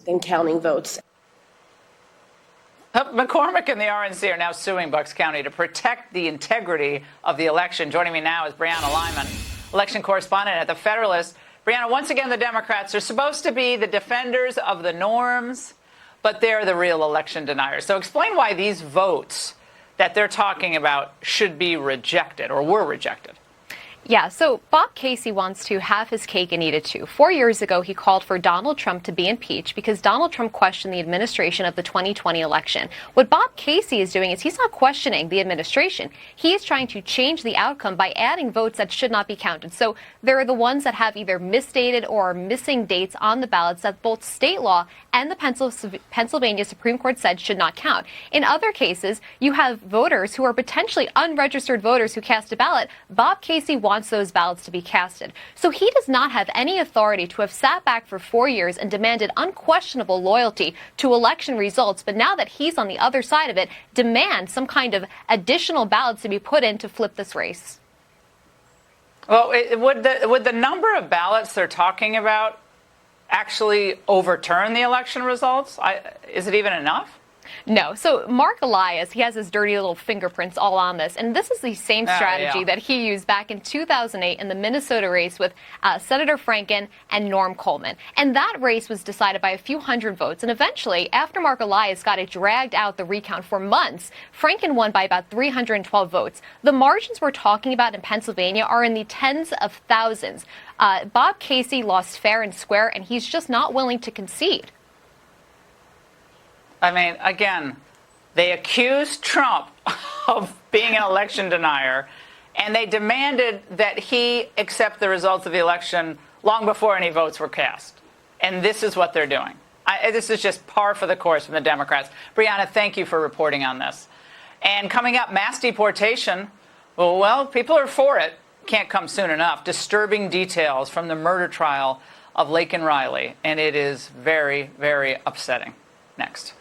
than counting votes. McCormick and the RNC are now suing Bucks County to protect the integrity of the election. Joining me now is Brianna Lyman, election correspondent at The Federalist. Brianna, once again, the Democrats are supposed to be the defenders of the norms, but they're the real election deniers. So explain why these votes that they're talking about should be rejected or were rejected. Yeah, so Bob Casey wants to have his cake and eat it too. 4 years ago, he called for Donald Trump to be impeached because Donald Trump questioned the administration of the 2020 election. What Bob Casey is doing is he's not questioning the administration. He is trying to change the outcome by adding votes that should not be counted. So there are the ones that have either misstated or are missing dates on the ballots that both state law and the Pennsylvania Supreme Court said should not count. In other cases, you have voters who are potentially unregistered voters who cast a ballot. Bob Casey wants those ballots to be casted. So he does not have any authority to have sat back for 4 years and demanded unquestionable loyalty to election results. But now that he's on the other side of it, demand some kind of additional ballots to be put in to flip this race. Well, would the number of ballots they're talking about actually overturn the election results? Is it even enough? No. So Mark Elias, he has his dirty little fingerprints all on this. And this is the same strategy that he used back in 2008 in the Minnesota race with Senator Franken and Norm Coleman. And that race was decided by a few hundred votes. And eventually, after Mark Elias got it dragged out the recount for months, Franken won by about 312 votes. The margins we're talking about in Pennsylvania are in the tens of thousands. Bob Casey lost fair and square, and he's just not willing to concede. I mean, again, they accused Trump of being an election denier, and they demanded that he accept the results of the election long before any votes were cast. And this is what they're doing. This is just par for the course from the Democrats. Brianna, thank you for reporting on this. And coming up, mass deportation. Well, people are for it. Can't come soon enough. Disturbing details from the murder trial of Laken Riley. And it is very, very upsetting. Next.